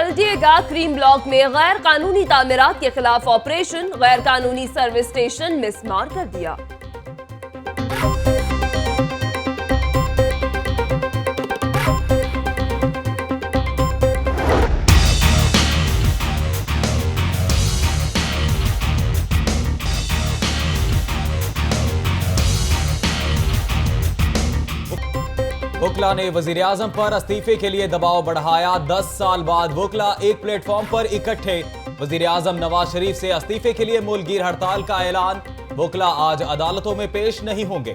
जल्दिएगा cream block में गैर कानूनी तामीरात के खिलाफ ऑपरेशन, गैर कानूनी सर्विस स्टेशन मिसमार कर दिया। वोकला ने वजीर आजम पर इस्तीफे के लिए दबाव बढ़ाया। 10 साल बाद वोकला एक प्लेटफॉर्म पर इकट्ठे। वजीर आजम नवाज शरीफ से इस्तीफे के लिए मुल्कगीर हड़ताल का ऐलान। वोकला आज अदालतों में पेश नहीं होंगे।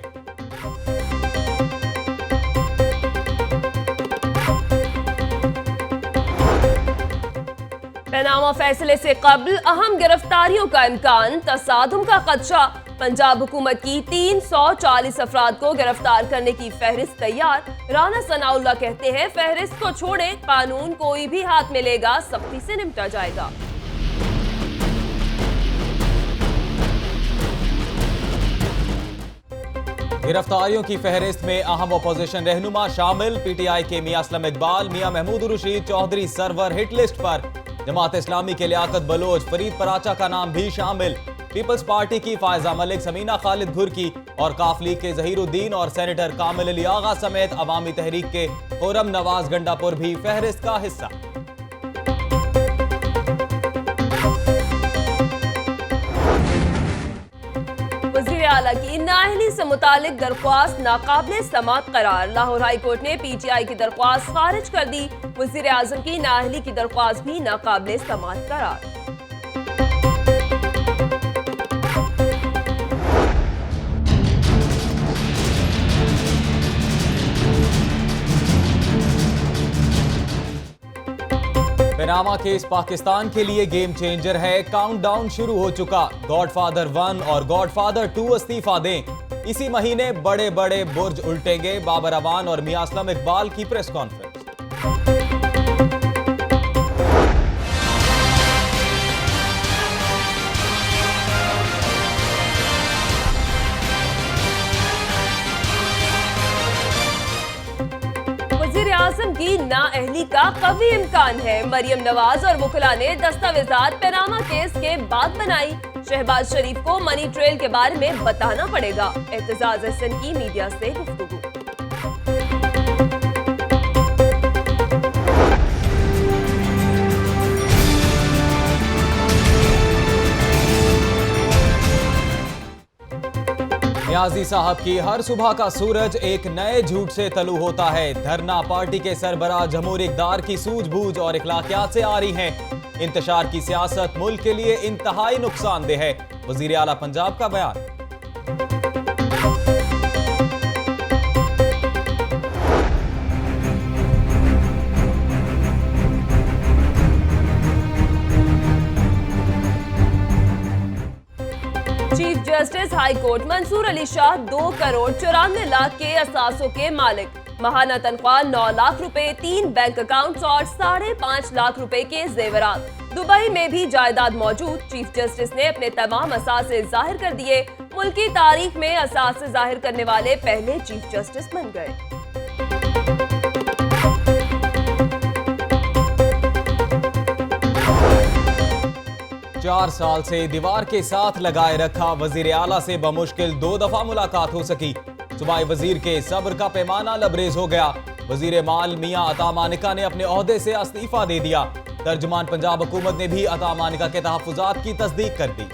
पनामा फैसले से कबल अहम गिरफ्तारियों का इम्कान, तसादुम का खदशा। पंजाब हुकूमत की 340 अफराद को गिरफ्तार करने की फहरिस्त तैयार। राना सनाउल्लाह कहते हैं फहरिस्त को छोड़े, कानून कोई भी हाथ में लेगा सख्ती से निपटा जाएगा। गिरफ्तारियों की फहरिस्त में अहम अपोजिशन रहनुमा शामिल। पीटीआई के मियां असलम इकबाल, मियां महमूद रशीद चौधरी सरवर हिट लिस्ट पर। जमात इस्लामी के लियाकत बलोच, फरीद पराचा का नाम भी शामिल। पीपल्स पार्टी की फायजा मलिक, समीना खालिद घुरकी और काफ लीग के जहीरुद्दीन और सेनेटर कामिल अली आगा समेत अवामी तहरीक के खुर्रम नवाज गंडापुर भी फहरिस्त का हिस्सा। वज़ीर आला की नाअहली से मुतालिक दरख्वास्त नाकाबिले समाअत करार। लाहौर हाई कोर्ट ने पीटीआई की दरख्वास्त खारिज कर दी। वज़ीर आज़म की नाअहली की दरख्वास्त भी नाकाबिले समाअत करार। पनामा केस पाकिस्तान के लिए गेम चेंजर है। काउंटडाउन शुरू हो चुका। गॉडफादर 1 और गॉडफादर 2 इस्तीफा दें। इसी महीने बड़े बड़े बुर्ज उल्टेंगे। बाबर अवान और मियां असलम इकबाल की प्रेस कॉन्फ्रेंस। वज़ीर आज़म की नाअहली का कवी इम्कान है। मरियम नवाज और वुकला ने दस्तावेजात पनामा केस के बाद बनाई। शहबाज शरीफ को मनी ट्रेल के बारे में बताना पड़ेगा। एतजाज हसन की मीडिया से गुफ्तगू। न्याजी साहब की हर सुबह का सूरज एक नए झूठ से तलू होता है। धरना पार्टी के सरबराह जमहूरी इक़्तिदार की सूझबूझ और इखलाकियात से आ रही हैं। इंतशार की सियासत मुल्क के लिए इंतहाई नुकसानदेह है। वज़ीर आला पंजाब का बयान। Chief justice high court Mansoor Ali Shah 2 crore 94 lakh के असासों के मालिक। माहाना तनख्वाह 9 लाख रुपए, 3 बैंक अकाउंट्स और 5.5 लाख रुपए के जेवरात। दुबई में भी जायदाद मौजूद। चीफ जस्टिस ने अपने तमाम असासे जाहिर कर दिए। मुल्क की तारीख में असासे जाहिर करने वाले पहले चीफ जस्टिस बन गए। 4 साल से दीवार के साथ लगाए रखा। वजीर आला से बमुश्किल 2 दफा मुलाकात हो सकी। सूबाई वजीर के सब्र का पैमाना लबरेज हो गया। वजीर माल मियां अता मानिका ने अपने ओहदे से इस्तीफा दे दिया। तर्जुमान पंजाब हुकूमत ने भी अता मानिका के तहफ्फुजात की तस्दीक कर दी।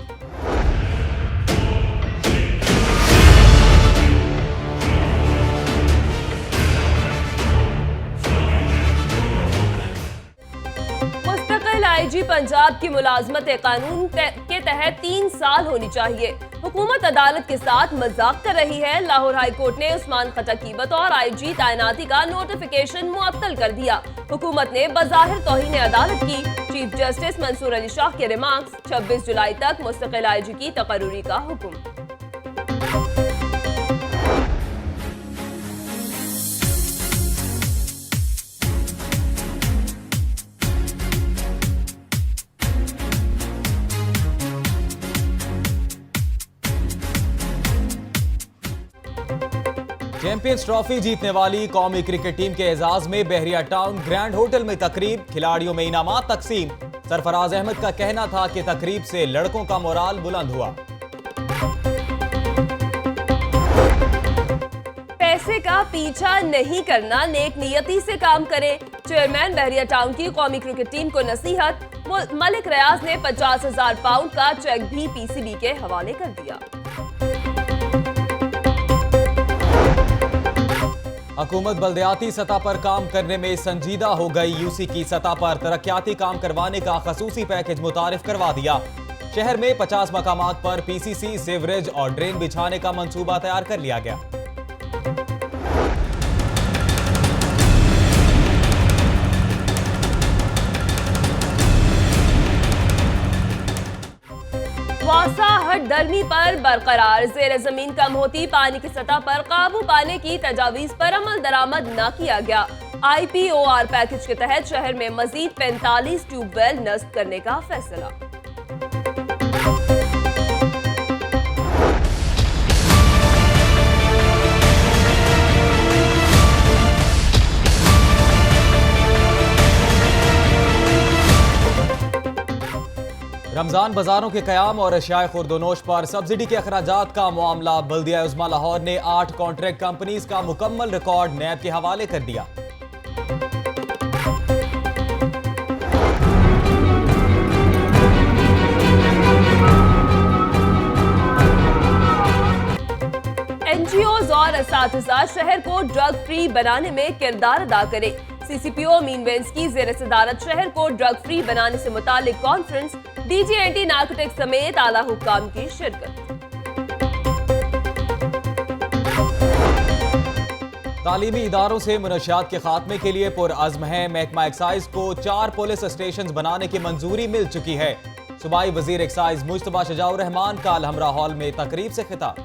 आईजी पंजाब की मुलाजमत कानून के तहत 3 साल होनी चाहिए। हुकूमत अदालत के साथ मजाक कर रही है। लाहौर हाई कोर्ट ने उस्मान खटक की बतौर आईजी तैनाती का नोटिफिकेशन मुअत्तल कर दिया। हुकूमत ने बज़ाहिर तौहीन अदालत की। चीफ जस्टिस मंसूर अली शाह के रिमार्क्स। 26 जुलाई तक मुस्तकिल आईजी की तकर्रुरी का हुक्म। चैंपियंस ट्रॉफी जीतने वाली कौमी क्रिकेट टीम के एजाज में बहरिया टाउन ग्रैंड होटल में तकरीब, खिलाड़ियों में इनामात तकसीम। सरफराज अहमद का कहना था कि तकरीब से लड़कों का मोराल बुलंद हुआ। पैसे का पीछा नहीं करना, नेक नियति से काम करें। चेयरमैन बहरिया टाउन की कौमी क्रिकेट टीम को नसीहत। मलिक रियाज ने 50,000 पाउंड का चेक भी पीसीबी के हवाले कर दिया। हुकूमत बल्दियाती सतह पर काम करने में संजीदा हो गई। यूसी की सतह पर तरक्याती काम करवाने का खसूसी पैकेज मुतारिफ करवा दिया। शहर में 50 मकामात पर पीसीसी, सीवरेज और ड्रेन बिछाने का मंसूबा तैयार कर लिया गया। वासाहट दरमी पर बरकरार, जेर जमीन कम होती पानी की सतह पर काबू पाने की तजावीज पर अमल दरामद न किया गया। IPOR पैकेज के तहत शहर में मजीद 45 ट्यूबवेल नस्ब करने का फैसला। रमजान बाजारों के कयाम और अशियाए खुर्दोनोश पर सब्सिडी के अखराजात का मामला। बल्दिया उज़्मा लाहौर ने 8 कॉन्ट्रैक्ट कंपनीज का मुकम्मल रिकॉर्ड नैब के हवाले कर दिया। NGOs और असातिज़ा शहर को ड्रग फ्री बनाने में किरदार अदा करें। CCPO मीनवेंस की ज़ेर सदारत शहर को ड्रग फ्री बनाने से मुतालिक कॉन्फ्रेंस, DG एंटी नार्कोटिक्स समेत आला हुक्काम की शिरकत। तालीमी इदारों से मुनशियात के खात्मे के लिए पुरअज़्म है। महकमा एक्साइज को 4 पुलिस स्टेशन बनाने की मंजूरी मिल चुकी है। सूबाई वजीर एक्साइज मुश्तबा शजाउर रहमान का अलहमरा हॉल में तकरीब से खिताब।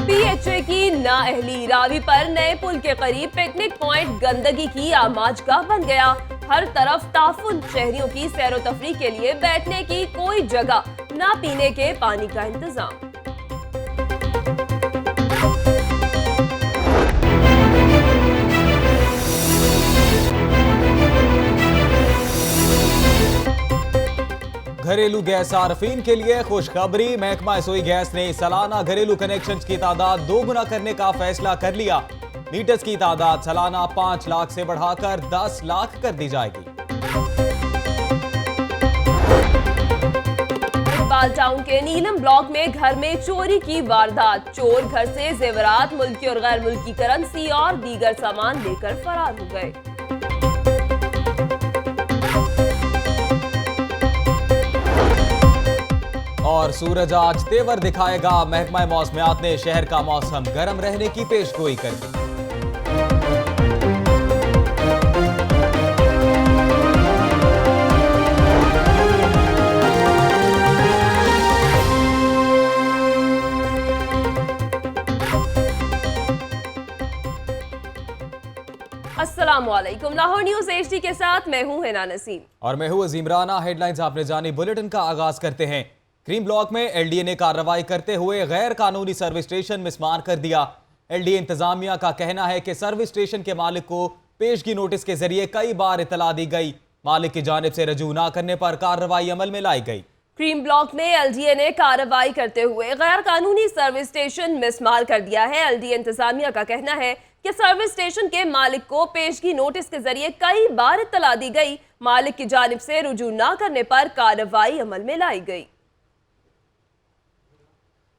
PHA की नाअहली, रावी पर नए पुल के करीब पिकनिक पॉइंट गंदगी की आमाजगाह बन गया। हर तरफ ताफुन, शहरियों की सैरो तफरी के लिए बैठने की कोई जगह, ना पीने के पानी का इंतजाम। घरेलू गैस सार्फिन के लिए खुशखबरी। महकमा सोई गैस ने सालाना घरेलू कनेक्शन की तादाद 2 गुना करने का फैसला कर लिया। मीटर्स की तादाद सालाना 5 लाख से बढ़ाकर 10 लाख कर दी जाएगी। इकबाल टाउन के नीलम ब्लॉक में घर में चोरी की वारदात। चोर घर से जेवरात, मुल्की और गैर मुल्की करेंसी और दीगर सामान लेकर फरार हो गए। और सूरज आज तेवर दिखाएगा। महकमा मौसमियात ने शहर का मौसम गर्म रहने की पेशगोई कर दी। अस्सलामुअलैकुम, लाहौर न्यूज HD के साथ मैं हूं हिना नसीम और मैं हूं अजीम राना। हेडलाइंस आपने जानी, बुलेटिन का आगाज करते हैं। क्रीम ब्लॉक में LDA ने कार्रवाई करते हुए गैर कानूनी सर्विस स्टेशन मिसमार कर दिया। LDA इंतजामिया का कहना है कि सर्विस स्टेशन के मालिक को पेशगी नोटिस के जरिए कई बार इतला दी गई। मालिक की जानिब से रजू न करने पर कार्रवाई अमल में लाई गई। क्रीम ब्लॉक में LDA ने कार्रवाई करते हुए गैर कानूनी सर्विस स्टेशन मिसमार कर दिया है। LDA इंतजामिया का कहना है कि सर्विस स्टेशन के मालिक को पेशगी नोटिस के जरिए कई बार इतला दी गई। मालिक की जानिब से रुजू न करने पर कार्रवाई अमल में लाई गई।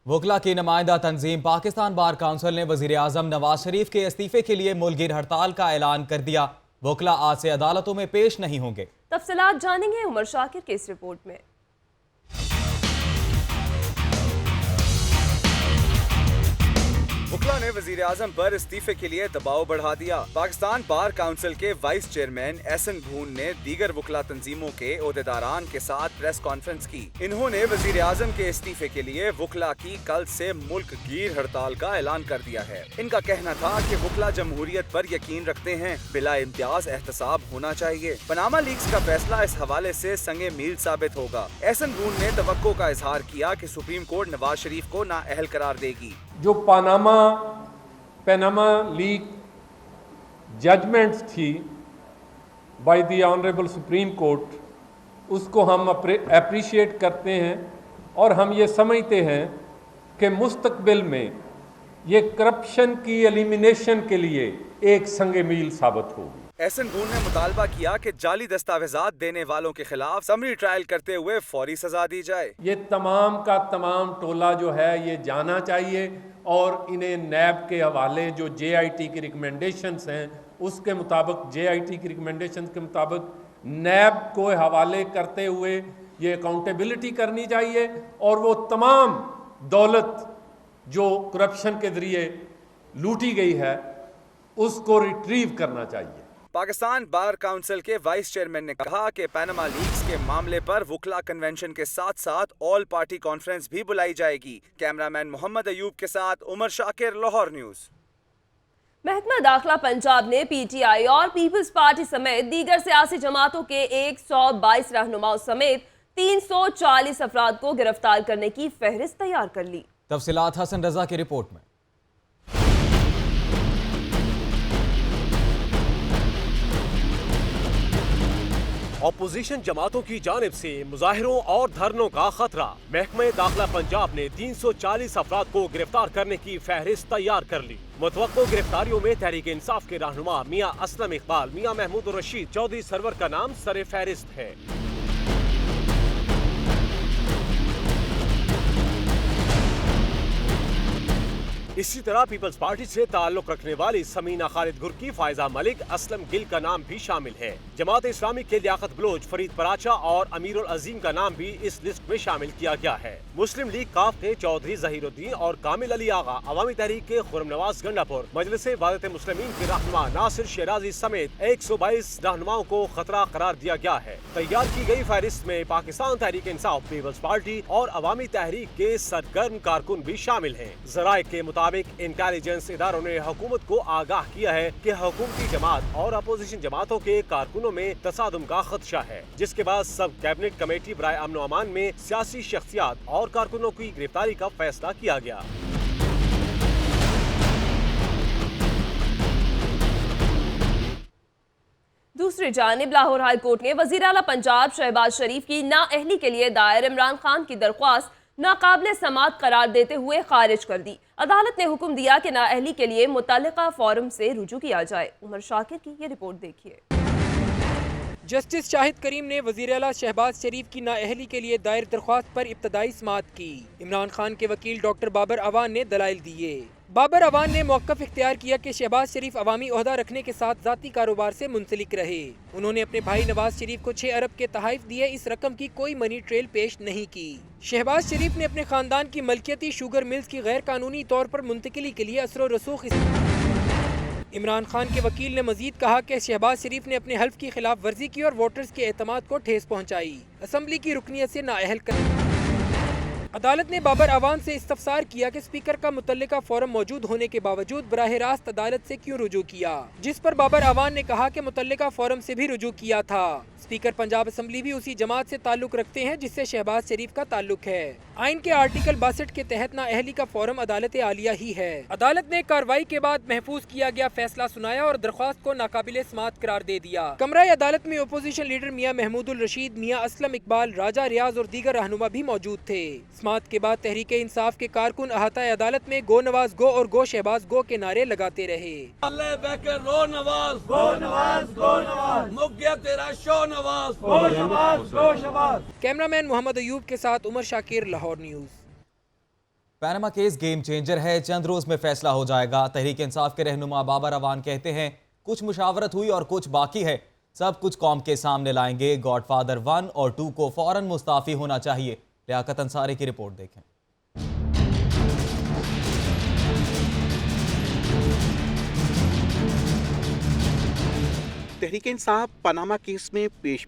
वकला की नुमाइंदा तंजीम पाकिस्तान बार काउंसिल ने वजीर आजम नवाज शरीफ के इस्तीफे के लिए मुलगिर हड़ताल का ऐलान कर दिया। वकला आज से अदालतों में पेश नहीं होंगे। तफसीलात जानेंगे उमर शाकिर के इस रिपोर्ट में। वुकला ने वजीर आजम पर इस्तीफे के लिए दबाव बढ़ा दिया। पाकिस्तान बार काउंसिल के वाइस चेयरमैन एहसन भून ने दीगर वुकला तंजीमों के ओहदेदारान के साथ प्रेस कॉन्फ्रेंस की। इन्होंने वजीर आजम के इस्तीफे के लिए वुकला की कल से मुल्क गीर हड़ताल का ऐलान कर दिया है। इनका कहना था कि वुकला जमहूरियत पर यकीन रखते हैं, बिला इम्तियाज एहतसाब होना चाहिए। पनामा लीक्स का फैसला इस हवाले से संगे मील साबित होगा। एहसन भून ने तवक्को का इजहार किया कि सुप्रीम कोर्ट नवाज शरीफ को नाअहल करार देगी। जो पनामा लीग जजमेंट्स थी by the honourable supreme court, उसको हम अप्रिशिएट करते हैं और हम ये समझते हैं कि मुस्तकबिल में ये करप्शन की एलिमिनेशन के लिए एक संगे मील साबित होगी। एहसन भून ने मुतालबा किया कि जाली दस्तावेजात देने वालों के खिलाफ समरी ट्रायल करते हुए फौरी सजा दी जाए। ये तमाम का तमाम टोला जो है ये जाना चाहिए और इन्हें नैब के हवाले जो JIT की रिकमेंडेशंस हैं उसके मुताबिक, JIT की रिकमेंडेशंस के मुताबिक नैब को हवाले करते हुए ये अकाउंटेबिलिटी करनी चाहिए और वो तमाम दौलत जो करप्शन के जरिए लूटी गई है उसको रिट्रीव करना चाहिए। पाकिस्तान बार काउंसिल के वाइस चेयरमैन ने कहा कि पनामा लीक्स के मामले पर वुकला कन्वेंशन के साथ साथ ऑल पार्टी कॉन्फ्रेंस भी बुलाई जाएगी। कैमरामैन मोहम्मद अयूब के साथ उमर शाकिर, लाहौर न्यूज। महकमा दाखिला पंजाब ने PTI और पीपल्स पार्टी समेत दीगर सियासी जमातों के 122 रहनुमाओं समेत 340 अफराद को गिरफ्तार करने की फहरिस्त तैयार कर ली। तफसीलात हसन रजा की रिपोर्ट में। ऑपोजिशन जमातों की जानिब से मुजाहिरों और धरनों का खतरा। महकमा दाखिला पंजाब ने 340 अफराद को गिरफ्तार करने की फहरिस्त तैयार कर ली। मुतवक्को गिरफ्तारियों में तहरीक इंसाफ के रहनुमा मियां असलम इकबाल, मियां महमूद रशीद, चौधरी सरवर का नाम सरे फहरिस्त है। इसी तरह पीपल्स पार्टी से ताल्लुक रखने वाली समीना खालिद गुरकी, फायजा मलिक, असलम गिल का नाम भी शामिल है। जमात इस्लामी के लियाकत बलोच, फरीद पराचा और अमीरुल अजीम का नाम भी इस लिस्ट में शामिल किया गया है। मुस्लिम लीग काफ के चौधरी जहीरुद्दीन और कामिल अली आगा, अवामी तहरीक के खुरम नवाज गंडापुर, मजलिस वादत मुस्लिमीन के रहनुमा नासिर शेराजी समेत 122 रहनुमाओं को खतरा करार दिया गया है। तैयार की गई फहरिस्त में पाकिस्तान तहरीक इंसाफ, पीपल्स पार्टी और अवामी तहरीक के सरगर्म कारकुन भी शामिल है। जराये के मुताबिक इंटेलिजेंस इदारों ने हुकूमत को आगाह किया है कि हुकूमती जमात और अपोजिशन जमातों के कारकुनों में तसादुम का खदशा है, जिसके बाद सब कैबिनेट कमेटी बराए अमन व अमान में सियासी शख्सियात और कारकुनों की गिरफ्तारी का फैसला किया गया। दूसरी जानिब लाहौर हाई कोर्ट ने वजीर आला पंजाब शहबाज शरीफ की नाअहली के लिए दायर इमरान खान की दरख्वास्त नाकाबिले समात करार देते हुए खारिज कर दी। अदालत ने हुक्म दिया कि नाअहली के लिए मुतल्लिका फोरम से रुजू किया जाए। उमर शाकिर की ये रिपोर्ट देखिए। जस्टिस शाहिद करीम ने वज़ीर आला शहबाज शरीफ की नाअहली के लिए दायर दरख्वास्त पर इब्तदाई समाअत की। इमरान खान के वकील डॉक्टर बाबर अवान ने दलाइल दिए। बाबर अवान ने मौक़िफ़ इख्तियार किया कि शहबाज शरीफ अवामी ओहदा रखने के साथ ज़ाती कारोबार से मुंसलिक रहे। उन्होंने अपने भाई नवाज शरीफ को 6 अरब के तहाइफ दिए, इस रकम की कोई मनी ट्रेल पेश नहीं की। शहबाज शरीफ ने अपने खानदान की मलकियती शुगर मिल्स की गैर कानूनी तौर पर मुंतकिली के लिए असर व रसूख। इमरान खान के वकील ने मजीद कहा कि शहबाज शरीफ ने अपने हल्फ की खिलाफ वर्जी की और वोटर्स के एतमाद को ठेस पहुँचाई। असम्बली की रुकनियत से नाअहल कर अदालत ने बाबर अवान से इस्तफसार किया कि स्पीकर का मुतल्लिका फोरम मौजूद होने के बावजूद बराह रास्त अदालत से क्यों रुजू किया, जिस पर बाबर अवान ने कहा कि मुतल्लिका फोरम से भी रुजू किया था। स्पीकर पंजाब असम्बली भी उसी जमात से ताल्लुक रखते हैं जिससे शहबाज शरीफ का ताल्लुक है। आइन के आर्टिकल 62 के तहत नाअहली का फोरम अदालत आलिया ही है। अदालत ने कार्रवाई के बाद महफूज किया गया फैसला सुनाया और दरख्वास्त को नाकाबिले समात करार दे दिया। कमरा अदालत में अपोजिशन लीडर मियां महमूदुल रशीद, मियां असलम इकबाल, राजा रियाज और दीगर रहनुमा भी मौजूद थे। समात के बाद तहरीक इंसाफ के कारकुन अहाता अदालत में गो नवाज गो और गो शहबाज गो के नारे लगाते रहे। कैमरामैन मोहम्मद अयूब के साथ Umar Shakir, Lahore news. Panama case game changer है, चंद रोज में फैसला हो जाएगा। तहरीक इंसाफ के रहनुमा बाबर अवान कहते हैं कुछ मुशावरत हुई और कुछ बाकी है, सब कुछ कौम के सामने लाएंगे। गॉडफादर 1 और 2 को फौरन मुस्ताफी होना चाहिए। लियाकत अंसारी की रिपोर्ट देखें। तहरीक इंसाफ पनामा केस में पेश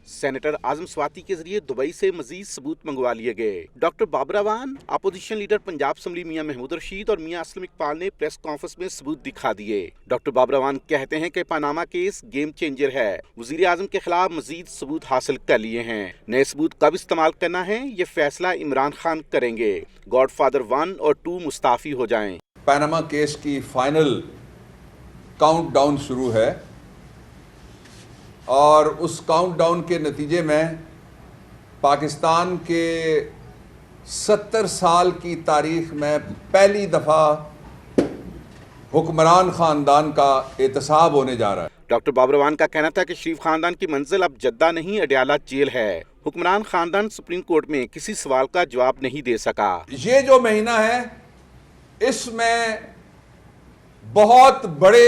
सेनेटर आजम स्वाति के जरिए दुबई से मजीद सबूत मंगवा लिए गए। Doctor Babar Awan, opposition leader Punjab assembly Mian Mahmood Rasheed और मियां असलम इकबाल ने प्रेस कॉन्फ्रेंस में सबूत दिखा दिए। डॉक्टर बाबर अवान कहते हैं कि पनामा केस गेम चेंजर है। वजीर आजम के खिलाफ मजीद सबूत हासिल कर लिए हैं। नए सबूत कब इस्तेमाल करना है ये फैसला इमरान खान करेंगे। गॉडफादर 1 और 2 मुस्ताफी हो जाएं। पनामा केस की फाइनल काउंटडाउन शुरू है और उस काउंटडाउन के नतीजे में पाकिस्तान के 70 साल की तारीख में पहली दफ़ा हुक्मरान ख़ानदान का एहतसाब होने जा रहा है। डॉक्टर बाबर अवान का कहना था कि शरीफ खानदान की मंजिल अब जद्दा नहीं अडयाला जेल है। हुक्मरान खानदान सुप्रीम कोर्ट में किसी सवाल का जवाब नहीं दे सका। ये जो महीना है इसमें बहुत बड़े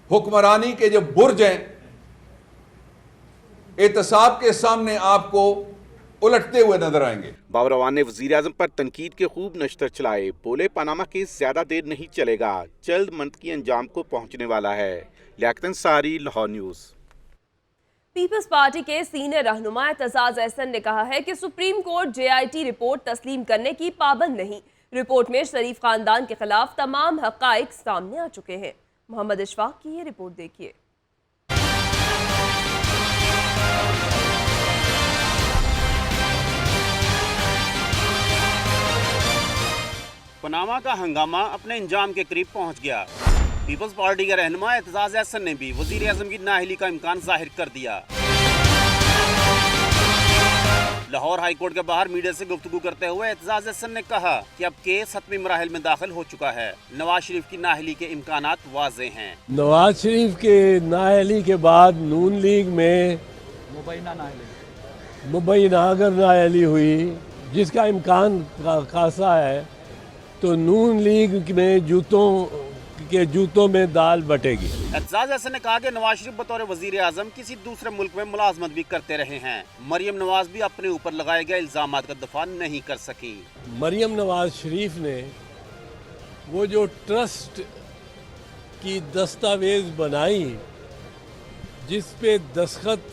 हुक्मरानी के जो बुर्ज हैं एहतसाब के सामने आपको उलटते हुए नजर आएंगे। बाबर अवान ने वजीर आजम पर तनकीद के खूब नश्तर चलाए। बोले पनामा केस ज्यादा देर नहीं चलेगा, जल्द मंतकी अंजाम को पहुंचने वाला है। लियाकत अंसारी, लाहौर न्यूज। पीपल्स पार्टी के सीनियर रहनुमा एतजाज अहसन ने कहा है कि सुप्रीम कोर्ट JIT रिपोर्ट तस्लीम करने की पाबंद नहीं। रिपोर्ट में शरीफ खानदान के खिलाफ तमाम हकाइक सामने आ चुके हैं। मोहम्मद इशफाक की ये रिपोर्ट देखिए। पनामा का हंगामा अपने इंजाम के करीब पहुंच गया। पीपल्स पार्टी के रहनुमा एतजाज अहसन ने भी वजीर आजम की नाअहली का इम्कान जाहिर कर दिया। लाहौर हाई कोर्ट के बाहर मीडिया से गुफ्तगू करते हुए एतजाज अहसन ने कहा कि अब केस हतमी मराहिल में दाखिल हो चुका है। नवाज शरीफ की नाअहली के इम्कानात वाज़े हैं। नवाज शरीफ के नाअहली के बाद नून लीग में मुबैना अगर नाअहली हुई जिसका इम्कान खासा है तो नून लीग में जूतों में दाल बटेगी। एतजाज अहसन ने कहा कि नवाज शरीफ बतौर वजीर आजम किसी दूसरे मुल्क में मुलाजमत भी करते रहे हैं। मरियम नवाज भी अपने ऊपर लगाए गए इल्जामात का दफा नहीं कर सकी। मरियम नवाज शरीफ ने वो जो ट्रस्ट की दस्तावेज बनाई जिस पे दस्तखत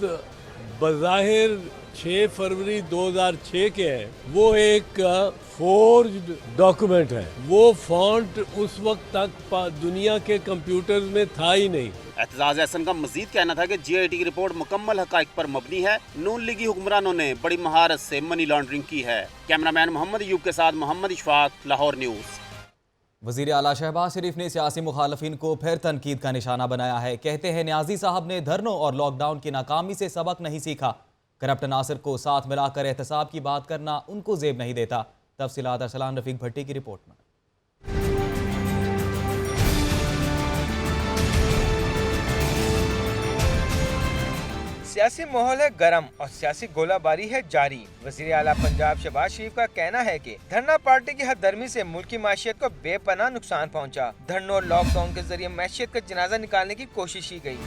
बज़ाहिर 6 फरवरी 2006 के हैं, वो एक फोर्ज्ड डॉक्यूमेंट है। वो फॉन्ट उस वक्त तक दुनिया के कंप्यूटर्स में था ही नहीं। एतजाज अहसन का मजीद कहना था कि JIT की रिपोर्ट मुकम्मल हकाइक पर मबनी है। नून लीगी हुक्मरानों ने बड़ी महारत से मनी लॉन्ड्रिंग की है। कैमरामैन मोहम्मद अयूब के साथ मोहम्मद इशफाक, लाहौर न्यूज़। वज़ीर आला शहबाज शरीफ ने सियासी मुखालफिन को फिर तनकीद का निशाना बनाया है। कहते हैं न्याजी साहब ने धरनों और लॉकडाउन की नाकामी से सबक नहीं सीखा। करप्ट नासिर को साथ मिलाकर एहतसाब की बात करना उनको जेब नहीं देता। तफसीलात अरसलान रफीक भट्टी की रिपोर्ट में। सियासी माहौल है गरम और सियासी गोलाबारी है जारी। वज़ीर आला पंजाब शहबाज शरीफ का कहना है कि धरना पार्टी की हरदर्मी से मुल्क की माशियत को बेपनाह नुकसान पहुंचा। धरनों और लॉकडाउन के जरिए मैशियत का जनाजा निकालने की कोशिश की गई।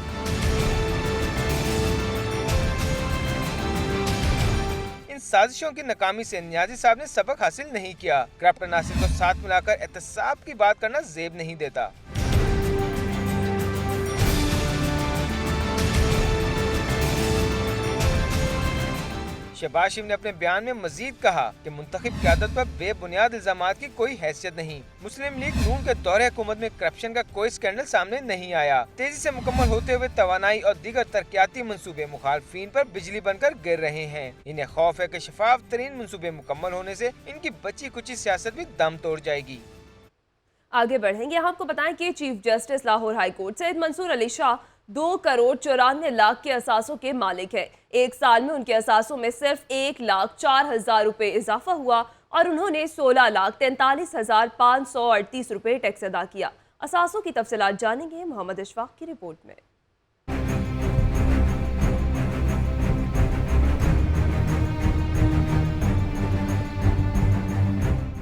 इन साजिशों की नाकामी से न्याजी साहब ने सबक हासिल नहीं किया। करप्ट नासिर को साथ मिलाकर एहतसाब की बात करना जेब नहीं देता। शहबाज शरीफ ने अपने बयान में मजीद कहा कि मुंतखब क़यादत पर बेबुनियाद इल्जामात की कोई हैसियत नहीं। मुस्लिम लीग नून के दौरे हुकूमत में करप्शन का कोई स्कैंडल सामने नहीं आया। तेजी से मुकम्मल होते हुए तवानाई और दीगर तरक्याती मंसूबे मुखालफीन पर बिजली बनकर गिर रहे हैं। इन्हें खौफ है कि शफाफ तरीन मंसूबे मुकम्मल होने से इनकी बची कुची सियासत भी दम तोड़ जाएगी। आगे बढ़ेंगे। आपको बताएं कि chief justice Lahore high court Syed Mansoor Ali Shah 2 crore 94 lakh के असासों के मालिक है। एक साल में उनके असासों में सिर्फ 1,04,000 रुपए इजाफा हुआ और उन्होंने 16,43,538 रुपए टैक्स अदा किया। असासों की तफसीलात जानेंगे मोहम्मद इशफाक की रिपोर्ट में।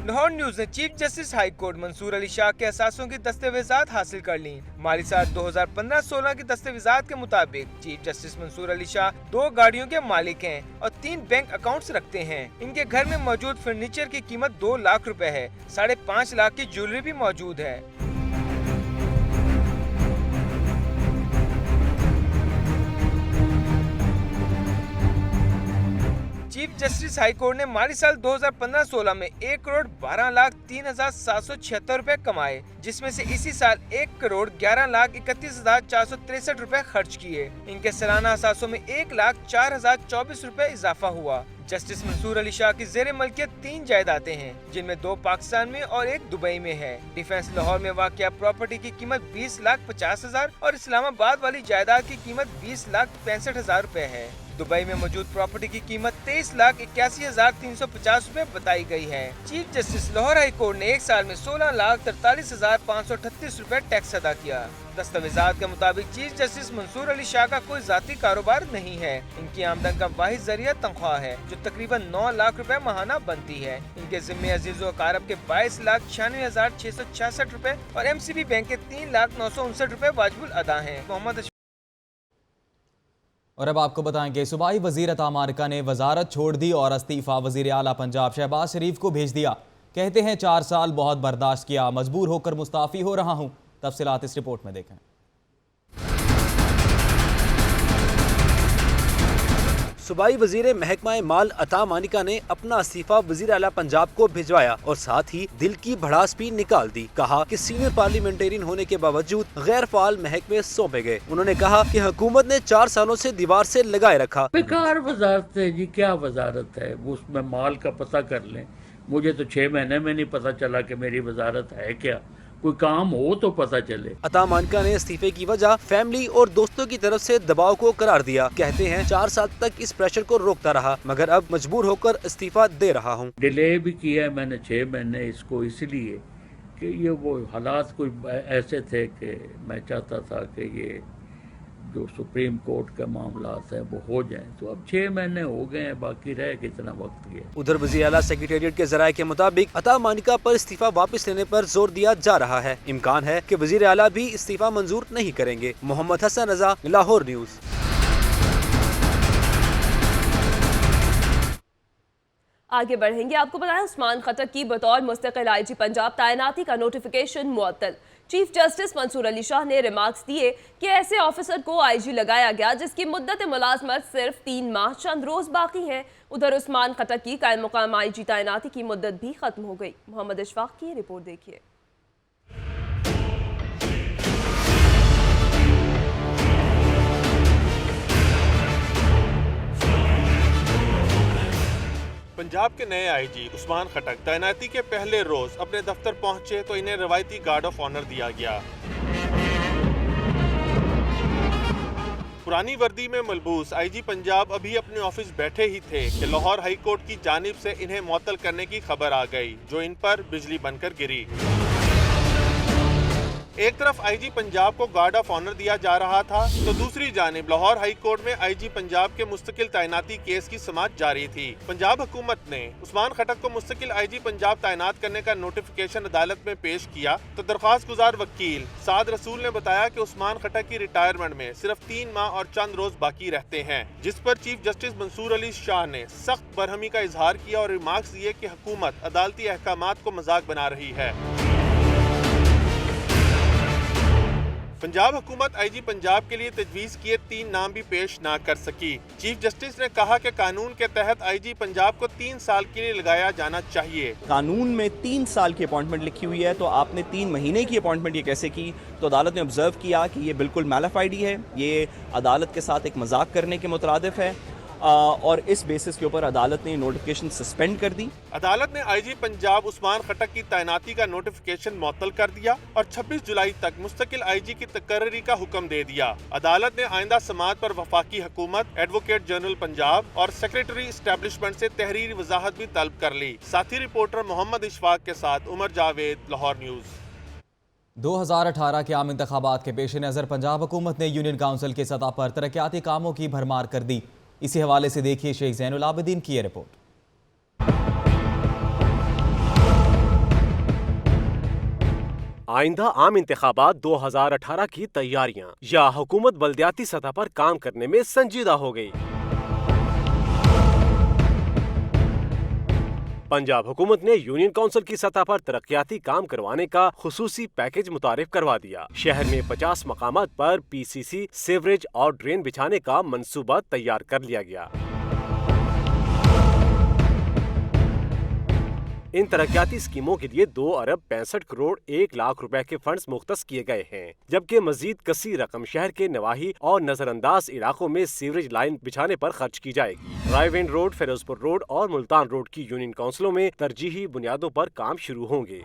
लाहौर न्यूज ने chief justice high court Mansoor Ali Shah के असासों की दस्तावेजात हासिल कर ली। माली साल 2015-16 की दस्तावेजात के मुताबिक चीफ जस्टिस मंसूर अली शाह 2 गाड़ियों के मालिक हैं और 3 बैंक अकाउंट्स रखते हैं। इनके घर में मौजूद फर्नीचर की कीमत 2 लाख रुपए है। 5.5 लाख की ज्वेलरी भी मौजूद है। चीफ जस्टिस हाई कोर्ट ने माली साल 2015-16 में 1,12,03,776 रुपए कमाए, जिसमें से इसी साल 1,11,31,463 रुपए खर्च किए। इनके सालाना असासों में 1,04,024 रुपए इजाफा हुआ। जस्टिस मंसूर अली शाह की जेर मलकियत 3 जायदादें हैं, जिनमें 2 पाकिस्तान में और 1 दुबई में है। डिफेंस लाहौर में वाक़या प्रॉपर्टी की कीमत 20,50,000 और इस्लामाबाद वाली जायदाद की कीमत 20,65,000 रुपए है। दुबई में मौजूद प्रॉपर्टी की कीमत 23,81,350 रुपए बताई गई है। Chief justice Lahore high court ने एक साल में 16,43,538 रुपए टैक्स अदा किया। दस्तावेजात के मुताबिक चीफ जस्टिस मंसूर अली शाह का कोई जाती कारोबार नहीं है। इनकी आमदन का वाहिद जरिया तनख्वाह है, जो तकरीबन 9 लाख रुपए माहाना बनती है। इनके जिम्मे अजीज़ो अकारब के 22,96,666 रुपए और MCB बैंक के 3,09,59 रुपए वाजिबुल अदा हैं। मोहम्मद और अब आपको बताएंगे, सूबाई वजीर अता मारिका ने वजारत छोड़ दी और इस्तीफा वजीर आला पंजाब शहबाज शरीफ को भेज दिया। कहते हैं 4 साल बहुत बर्दाश्त किया, मजबूर होकर मुस्ताफ़ी हो रहा हूं। तफसीलात इस रिपोर्ट में देखें। सूबाई वजीर महकमा माल अता मानिका ने अपना इस्तीफा वजीर आला पंजाब को भिजवाया और साथ ही दिल की भड़ास भी निकाल दी। कहा कि सीनियर पार्लियामेंटेरियन होने के बावजूद गैर फाल महकमे सौंपे गए। उन्होंने कहा कि हुकूमत ने 4 सालों से दीवार से लगाए रखा। बेकार वजारत है जी, क्या वजारत है, उसमें माल का पता कर लें। मुझे तो 6 महीने में नहीं पता चला कि मेरी वजारत है क्या, कोई काम हो तो पता चले। अता मानिका ने इस्तीफे की वजह फैमिली और दोस्तों की तरफ से दबाव को करार दिया। कहते हैं 4 साल तक इस प्रेशर को रोकता रहा, मगर अब मजबूर होकर इस्तीफा दे रहा हूँ। डिले भी किया मैंने 6 महीने इसको, इसलिए कि ये वो हालात कोई ऐसे थे कि मैं चाहता था कि ये जो सुप्रीम कोर्ट का मामला है वो हो जाए। तो अब 6 महीने हो गए हैं, बाकी रह कितना वक्त गया। उधर वज़ीर आला सेक्रेटेरिएट के ज़राए के मुताबिक अता मानिका पर इस्तीफा वापस लेने पर जोर दिया जा रहा है। इम्कान है कि वज़ीर आला भी इस्तीफा मंजूर नहीं करेंगे। मोहम्मद हसन रजा, लाहौर न्यूज़। आगे बढ़ेंगे, आपको बताएं उस्मान खटक की बतौर मुस्तकिल IG पंजाब तैनाती का नोटिफिकेशन मुअत्तल। चीफ जस्टिस मंसूर अली शाह ने रिमार्क्स दिए कि ऐसे ऑफिसर को IG लगाया गया जिसकी मुद्दत मुलाजमत सिर्फ 3 माह चंद रोज बाकी है। उधर उस्मान खटक की कायम मुकाम IG तैनाती की मुद्दत भी खत्म हो गई। मोहम्मद इशफाक की रिपोर्ट देखिए। पंजाब के नए आईजी उस्मान खटक तैनाती के पहले रोज अपने दफ्तर पहुंचे तो इन्हें रवायती गार्ड ऑफ ऑनर दिया गया। पुरानी वर्दी में मलबूस आईजी पंजाब अभी अपने ऑफिस बैठे ही थे कि लाहौर हाई कोर्ट की जानिब से इन्हें मुअत्तल करने की खबर आ गई, जो इन पर बिजली बनकर गिरी। एक तरफ आईजी पंजाब को गार्ड ऑफ ऑनर दिया जा रहा था, तो दूसरी जानिब लाहौर हाई कोर्ट में आईजी पंजाब के मुस्तकिल तैनाती केस की समाअत जारी थी। पंजाब हुकूमत ने उस्मान खटक को मुस्तकिल आईजी पंजाब तैनात करने का नोटिफिकेशन अदालत में पेश किया, तो दरख्वास्त गुजार वकील साद रसूल ने बताया कि उस्मान खटक की रिटायरमेंट में सिर्फ 3 माह और चंद रोज बाकी रहते हैं, जिस पर चीफ जस्टिस मंसूर अली शाह ने सख्त बरहमी का इजहार किया और रिमार्क्स दिए कि हुकूमत अदालती अहकामात को मजाक बना रही है। पंजाब हुकूमत आईजी पंजाब के लिए तजवीज़ किए 3 नाम भी पेश ना कर सकी। चीफ जस्टिस ने कहा कि कानून के तहत आईजी पंजाब को 3 साल के लिए लगाया जाना चाहिए। कानून में 3 साल की अपॉइंटमेंट लिखी हुई है, तो आपने 3 महीने की अपॉइंटमेंट ये कैसे की? तो अदालत ने ऑब्जर्व किया कि ये बिल्कुल मैलाफाइडी है, ये अदालत के साथ एक मजाक करने के मुतरादिफ है, और इस बेसिस के ऊपर अदालत ने नोटिफिकेशन सस्पेंड कर दी। अदालत ने आईजी पंजाब उस्मान खटक की तैनाती का नोटिफिकेशन मुअत्तल कर दिया और 26 जुलाई तक मुस्तकिल आईजी की तकर्री का हुक्म दे दिया। अदालत ने आइंदा समाअत पर वफाकी हुकूमत, एडवोकेट जनरल पंजाब और सेक्रेटरी एस्टेब्लिशमेंट से तहरीरी वजाहत भी तलब कर ली। साथी रिपोर्टर मोहम्मद इशफाक के साथ उमर जावेद, लाहौर न्यूज़। 2018 के आम इंतखाबात के पेश नज़र पंजाब हुकूमत ने यूनियन काउंसिल की सतह पर तरक्याती कामों की भरमार कर दी। इसी हवाले से देखिए शेख ज़ैनुल आबिदीन की रिपोर्ट। आइंदा आम इंतखाबात 2018 की तैयारियां या हुकूमत बल्दियाती सतह पर काम करने में संजीदा हो गई। पंजाब हुकूमत ने यूनियन काउंसिल की सतह पर तरक्याती काम करवाने का खुसूसी पैकेज मुतारिफ करवा दिया। शहर में 50 मकामात पर PCC, सीवरेज और ड्रेन बिछाने का मंसूबा तैयार कर लिया गया। इन तरक्याती स्कीमों के लिए 2 अरब 65 करोड़ 1 लाख रुपए के फंड्स मुख्तस किए गए हैं, जबकि मजीद कसी रकम शहर के नवाही और नजरअंदाज इलाकों में सीवरेज लाइन बिछाने पर खर्च की जाएगी। रायविंड रोड, फिरोजपुर रोड और मुल्तान रोड की यूनियन काउंसिलों में तरजीही बुनियादों पर काम शुरू होंगे।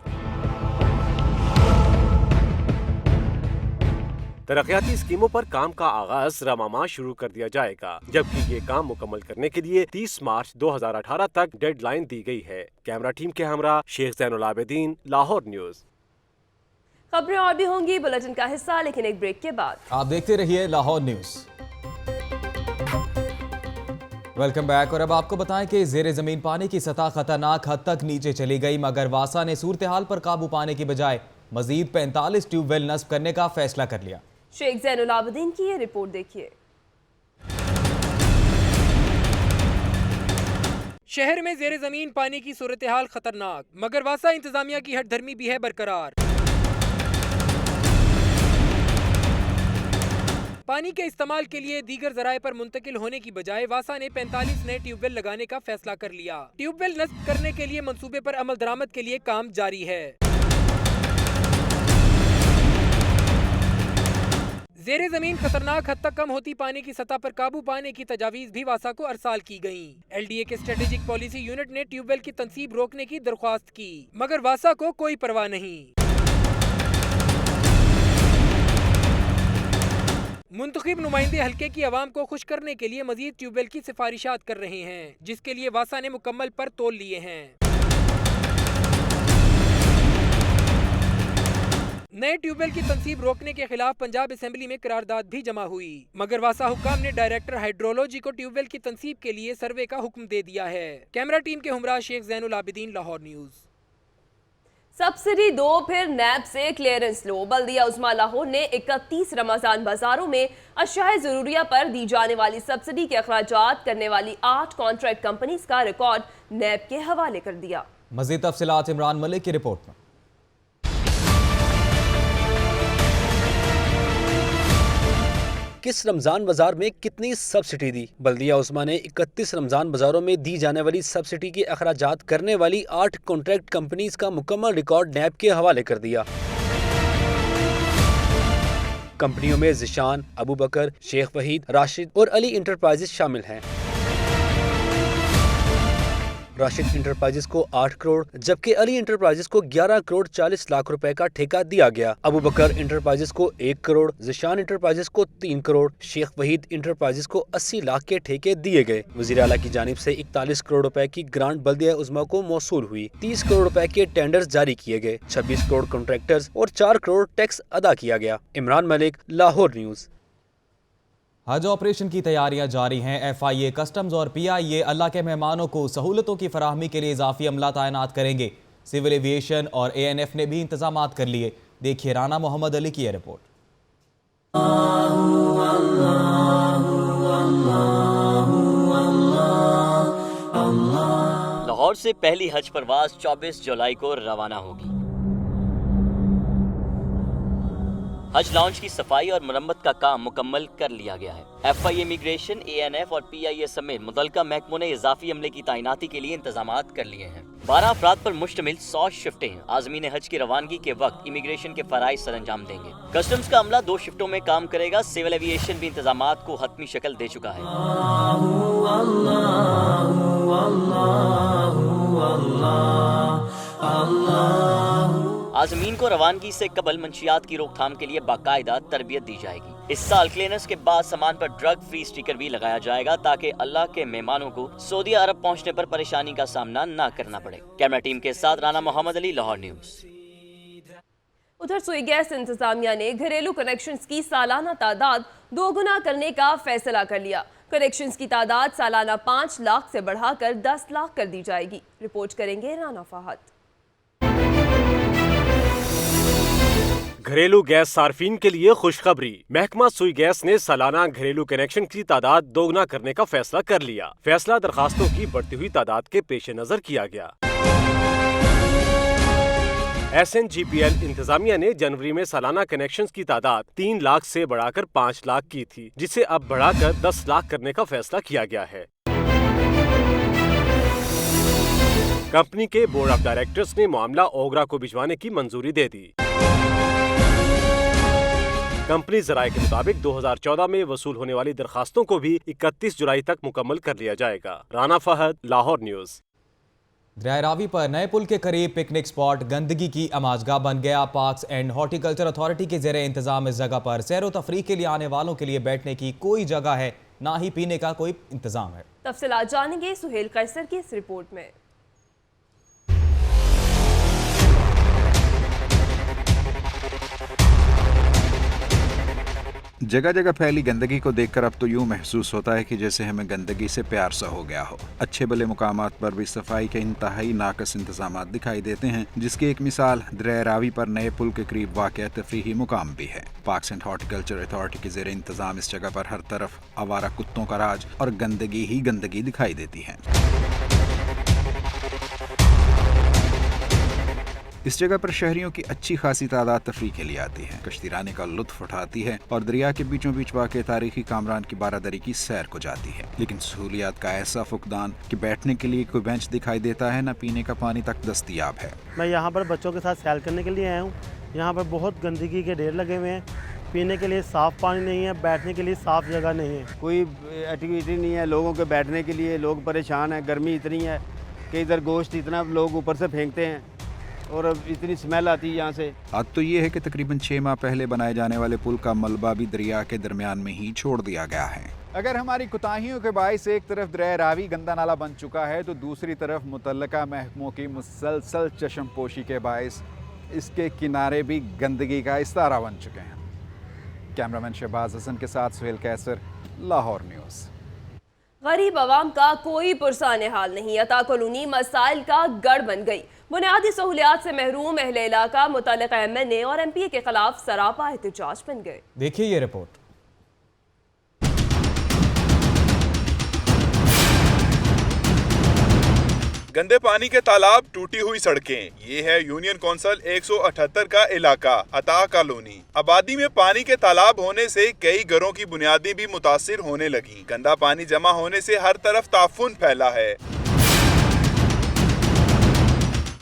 तरक्याती स्कीमों पर काम का आगाज रवामा शुरू कर दिया जाएगा, जबकि ये काम मुकम्मल करने के लिए 30 मार्च 2018 तक डेडलाइन दी गई है। कैमरा टीम के हमरा शेख ज़ैनुल आबिदीन, लाहौर न्यूज़। खबरें और भी होंगी बुलेटिन का हिस्सा, लेकिन एक ब्रेक के बाद। आप देखते रहिए लाहौर न्यूज़। Welcome back. और अब आपको बताएं कि जेर जमीन पानी की सतह खतरनाक हद तक नीचे चली गई, मगर वासा ने सूरत हाल पर काबू पाने की बजाय मजीद 45 ट्यूबवेल नस्ब करने का फैसला कर लिया। शेख ज़ैनुल आबिदीन की ये रिपोर्ट देखिए। शहर में जेर जमीन पानी की सूरत हाल खतरनाक, मगर वासा इंतजामिया की हठधर्मी भी है बरकरार। पानी के इस्तेमाल के लिए दीगर जराए पर मुंतकिल होने की बजाय वासा ने 45 नए ट्यूबवेल लगाने का फैसला कर लिया। ट्यूबवेल नस्ब करने के लिए मंसूबे पर अमल दरामद के लिए काम जारी है। जेरे जमीन खतरनाक हद तक कम होती पानी की सतह पर काबू पाने की तजावीज भी वासा को अरसाल की गयी। LDA के स्ट्रेटेजिक पॉलिसी यूनिट ने ट्यूबवेल की तनसीब रोकने की दरख्वास्त की, मगर वासा को कोई परवाह नहीं। मुंतखब नुमाइंदे हल्के की आवाम को खुश करने के लिए मजीद ट्यूबवेल की सिफारिशात कर रहे हैं, जिसके लिए वासा ने मुकम्मल पर तोल लिए हैं। नए ट्यूबवेल की तनसीब रोकने के खिलाफ पंजाब असेंबली में करारदाद भी जमा हुई, मगर वासा हुक्काम ने डायरेक्टर हाइड्रोलॉजी को ट्यूबवेल की तनसीब के लिए सर्वे का हुक्म दे दिया है। कैमरा टीम के हमरा शेख ज़ैनुल आबिदीन, लाहौर न्यूज़। सब्सिडी दो, फिर नैब से क्लियरेंस लो। बल्दिया उस्मा लाहौर ने 31 रमजान बाजारों में अशियाए ज़रूरिया पर दी जाने वाली सब्सिडी के अखराजात करने वाली 8 कॉन्ट्रैक्ट कंपनीज का रिकॉर्ड नैब के हवाले कर दिया। मज़ीद तफसीलात इमरान मलिक की रिपोर्ट में। किस रमज़ान बाजार में कितनी सब्सिडी दी? बल्दिया उस्मा ने 31 रमज़ान बाजारों में दी जाने वाली सब्सिडी के अखराजात करने वाली 8 कॉन्ट्रैक्ट कंपनीज का मुकम्मल रिकॉर्ड नैब के हवाले कर दिया। कंपनियों में ज़िशान, अबू बकर, शेख वहीद, राशिद और अली इंटरप्राइजेस शामिल हैं। राशिद इंटरप्राइजेस को 8 करोड़ जबकि अली इंटरप्राइजेस को 11 करोड़ 40 लाख रुपए का ठेका दिया गया। अबू बकर इंटरप्राइजेस को 1 करोड़, ज़िशान इंटरप्राइजेस को 3 करोड़, शेख वहीद इंटरप्राइजेस को 80 लाख के ठेके दिए गए। वज़ीर आला की जानिब से 41 करोड़ रुपए की ग्रांट बल्दिया उज़्मा को मौसूल हुई। 30 करोड़ रुपए के टेंडर्स जारी किए गए। 26 करोड़ कॉन्ट्रैक्टर्स और 4 करोड़ टैक्स अदा किया गया। इमरान मलिक, लाहौर न्यूज़। हज ऑपरेशन की तैयारियां जारी हैं। FIA, कस्टम्स और PIA अल्लाह के मेहमानों को सहूलतों की फराहमी के लिए इजाफी अमला तैनात करेंगे। सिविल एविएशन और ANF ने भी इंतजामात कर लिए। देखिए राना मोहम्मद अली की रिपोर्ट। लाहौर से पहली हज परवाज 24 जुलाई को रवाना होगी। हज लॉन्च की सफाई और मरम्मत का काम मुकम्मल कर लिया गया है। FIA इमिग्रेशन, ANF और PIA समेत मुतल्लिका महकमों ने इजाफी अमले की तैनाती के लिए इंतजामात कर लिए हैं। 12 अफराद पर मुश्तमिल 100 शिफ्टें हैं। आज़मीन हज की रवानगी के वक्त इमिग्रेशन के फराइज सर अंजाम देंगे। कस्टम्स का अमला 2 शिफ्टों में काम करेगा। सिविल एविएशन भी इंतजामात को हतमी शक्ल दे चुका है। आज़मीन को रवानगी से कबल मंशियात की रोकथाम के लिए बाकायदा तरबियत दी जाएगी। इस साल क्लियरेंस के बाद सामान पर ड्रग फ्री स्टिकर भी लगाया जाएगा ताकि अल्लाह के मेहमानों को सऊदी अरब पहुंचने पर परेशानी का सामना न करना पड़े। कैमरा टीम के साथ राना मोहम्मद अली, लाहौर न्यूज़। उधर सुई गैस इंतजामिया ने घरेलू कनेक्शंस की सालाना तादाद 2 गुना करने का फैसला कर लिया। कनेक्शंस की तादाद सालाना 5 लाख से बढ़ाकर 10 लाख कर दी जाएगी। रिपोर्ट करेंगे राना फहद। घरेलू गैस सार्फिन के लिए खुशखबरी। महकमा सुई गैस ने सालाना घरेलू कनेक्शन की तादाद 2 गुना करने का फैसला कर लिया। फैसला दरखास्तों की बढ़ती हुई तादाद के पेश नजर किया गया। SNGPL इंतजामिया ने जनवरी में सालाना कनेक्शंस की तादाद 3 लाख से बढ़ाकर 5 लाख की थी, जिसे अब बढ़ाकर 10 लाख करने का फैसला किया गया है। कंपनी के बोर्ड ऑफ डायरेक्टर्स ने मामला ओगरा को भिजवाने की मंजूरी दे दी। कंपनी जराये के मुताबिक 2014 में वसूल होने वाली दरखास्तों को भी 31 जुलाई तक मुकम्मल कर लिया जाएगा। राना फहद, लाहौर न्यूज़। दरिया रावी पर नए पुल के करीब पिकनिक स्पॉट गंदगी की अमाजगाह बन गया। पार्क्स एंड हॉर्टिकल्चर अथॉरिटी के ज़ेरे इंतजाम इस जगह पर सैर व तफरीह के लिए आने वालों के लिए बैठने की कोई जगह है, ना ही पीने का कोई इंतजाम है। तफसीलात जानेंगे सुहेल कैसर की इस रिपोर्ट में। जगह जगह फैली गंदगी को देखकर अब तो यूं महसूस होता है कि जैसे हमें गंदगी से प्यार सा हो गया हो। अच्छे भले मुकामात पर भी सफाई के इंतहाई नाकस इंतजाम दिखाई देते हैं, जिसकी एक मिसाल दरिया रावी पर नए पुल के करीब वाक़ तफरीही मुकाम भी है। पार्क्स एंड हॉर्टिकल्चर अथॉरिटी के ज़ेरे इंतजाम इस जगह पर हर तरफ आवारा कुत्तों का राज और गंदगी ही गंदगी दिखाई देती है। इस जगह पर शहरियों की अच्छी खासी तादाद तफरीह के लिए आती है, कश्तीरानी का लुत्फ उठाती है और दरिया के बीचों बीच वाक़े तारीखी कामरान की बारादरी की सैर को जाती है। लेकिन सहूलियात का ऐसा फुकदान कि बैठने के लिए कोई बेंच दिखाई देता है, न पीने का पानी तक दस्तयाब है। मैं यहाँ पर बच्चों के साथ सैर करने के लिए आया हूँ। यहाँ पर बहुत गंदगी के ढेर लगे हुए हैं, पीने के लिए साफ़ पानी नहीं है, बैठने के लिए साफ़ जगह नहीं है, कोई एक्टिविटी नहीं है लोगों के बैठने के लिए। लोग परेशान हैं, गर्मी इतनी है कि इधर गोश्त इतना लोग ऊपर से फेंकते हैं और इतनी स्मेल आती है यहाँ से। आज तो ये है कि तकरीबन 6 माह पहले बनाए जाने वाले पुल का मलबा भी दरिया के दरमियान में ही छोड़ दिया गया है। अगर हमारी कोताहियों के बाइस एक तरफ दरिया रावी गंदा नाला बन चुका है, तो दूसरी तरफ मुतल्लका महकमों की मुसलसल चश्मपोशी के बाइस इसके किनारे भी गंदगी का इस्तारा बन चुके हैं। कैमरामैन शहबाज हसन के साथ सुहेल कैसर, लाहौर न्यूज़। गरीब आवाम का कोई पुरसाने हाल नहीं। अता कॉलोनी मसाइल का गढ़ बन गई। बुनियादी सहूलियात से महरूम अहले इलाका मुतल्लिक़ा MNA और MPA के खिलाफ सरापा एहतजाज बन गए। देखिए ये रिपोर्ट। गंदे पानी के तालाब, टूटी हुई सड़कें, ये है यूनियन कौंसिल 178 का इलाका अता कॉलोनी। आबादी में पानी के तालाब होने से कई घरों की बुनियादी भी मुतासिर होने लगी। गंदा पानी जमा होने से हर तरफ ताफुन फैला है।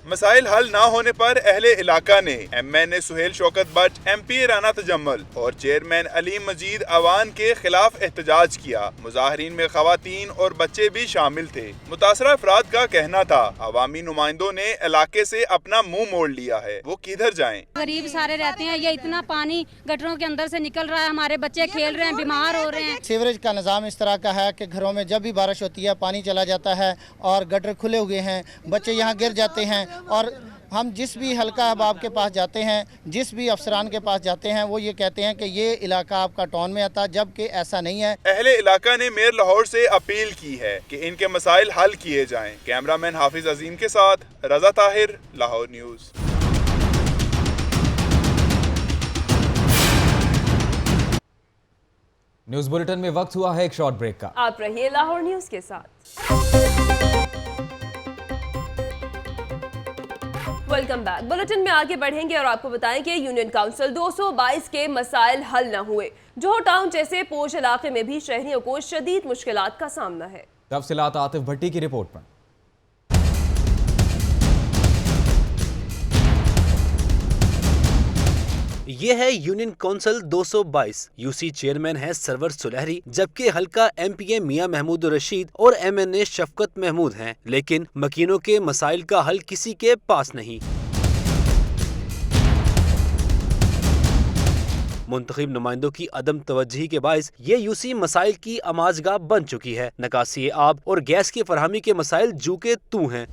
मसाइल हल ना होने पर अहले इलाका ने MNA सुहेल शौकत बट, MPA राना तजम्मल और चेयरमैन अलीम मजीद अवान के खिलाफ एहतजाज किया। मुजाहरीन में खवातीन और बच्चे भी शामिल थे। मुतासरा अफराद का कहना था अवामी नुमाइंदों ने इलाके से अपना मुंह मोड़ लिया है, वो किधर जाएं? गरीब सारे रहते हैं, ये इतना पानी गटरों के अंदर से निकल रहा है, हमारे बच्चे खेल रहे हैं, बीमार हो रहे हैं। सीवरेज का निज़ाम इस तरह का है कि घरों में जब भी बारिश होती है पानी चला जाता है और गटर खुले हुए हैं, बच्चे यहाँ गिर जाते हैं। और हम जिस भी हल्का अहबाब के पास जाते हैं, जिस भी अफसरान के पास जाते हैं, वो ये कहते हैं कि ये इलाका आपका टाउन में आता, जबकि ऐसा नहीं है। अहले इलाका ने मेयर लाहौर से अपील की है कि इनके मसाइल हल किए जाएं। कैमरामैन हाफिज अजीम के साथ Raza Tahir, Lahore news. News bulletin में वक्त हुआ है एक शॉर्ट ब्रेक का। आप रहिए लाहौर न्यूज़ के साथ। Welcome back. बुलेटिन में आगे बढ़ेंगे और आपको बताएं कि यूनियन काउंसिल 222 के मसाइल हल न हुए। जोहर टाउन जैसे पोश इलाके में भी शहरियों को शदीद मुश्किलात का सामना है। तफसीलात आतिफ भट्टी की रिपोर्ट पर। ये है यूनियन काउंसिल 222। यूसी चेयरमैन है सरवर सुलहरी, जबकि हल्का MPA मियां महमूद रशीद और MNA शफकत महमूद हैं। लेकिन मकीनों के मसाइल का हल किसी के पास नहीं। मुंतखब नुमाइंदों की अदम तवज्जुही के बायस ये यूसी मसाइल की अमाजगाह बन चुकी है। निकासी आब और गैस की फरहमी के मसाइल जू के तू हैं।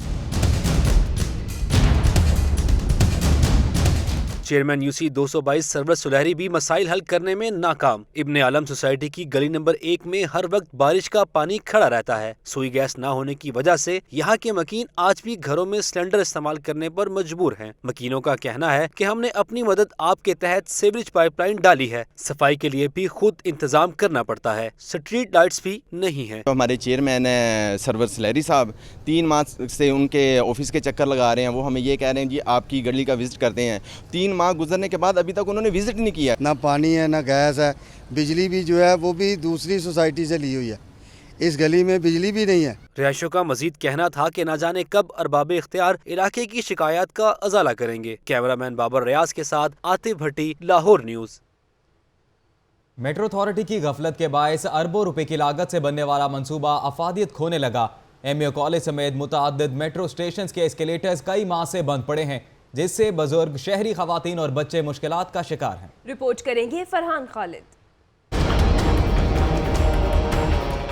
चेयरमैन यूसी 222 सरवर सुलहरी भी मसाइल हल करने में नाकाम। इब्ने आलम सोसाइटी की गली नंबर 1 में हर वक्त बारिश का पानी खड़ा रहता है। सुई गैस ना होने की वजह से यहाँ के मकीन आज भी घरों में सिलेंडर इस्तेमाल करने पर मजबूर हैं। मकीनों का कहना है कि हमने अपनी मदद आपके तहत सीवरेज पाइपलाइन डाली है, सफाई के लिए भी खुद इंतजाम करना पड़ता है, स्ट्रीट लाइट्स भी नहीं है। तो हमारे चेयरमैन है सरवर सुलहरी साहब 3 माह से उनके ऑफिस के चक्कर लगा रहे हैं। वो हमें ये कह रहे हैं जी आपकी गली का विजिट करते हैं। 3 माह गुजरने के बाद अभी तक उन्होंने विजिट नहीं किया। ना पानी है, ना गैस है, बिजली भी जो है वो भी दूसरी सोसाइटी से ली हुई है। इस गली में बिजली भी नहीं है। रिहायशियों का मजीद कहना था कि न जाने कब अरबाब इख्तियार इलाके की शिकायत का अजाला करेंगे। कैमरामैन बाबर रियाज के साथ आतिफ भट्टी, लाहौर न्यूज। मेट्रो अथॉरिटी की गफलत के बायस अरबों रुपए की लागत से बनने वाला मंसूबा अफादियत खोने लगा। एमए कॉलेज समेत मुतअद्दिद मेट्रो स्टेशन के एस्केलेटर्स कई माह से बंद पड़े हैं, जिससे बुजुर्ग, शहरी खवातीन और बच्चे मुश्किलात का शिकार हैं। रिपोर्ट करेंगे फरहान खालिद।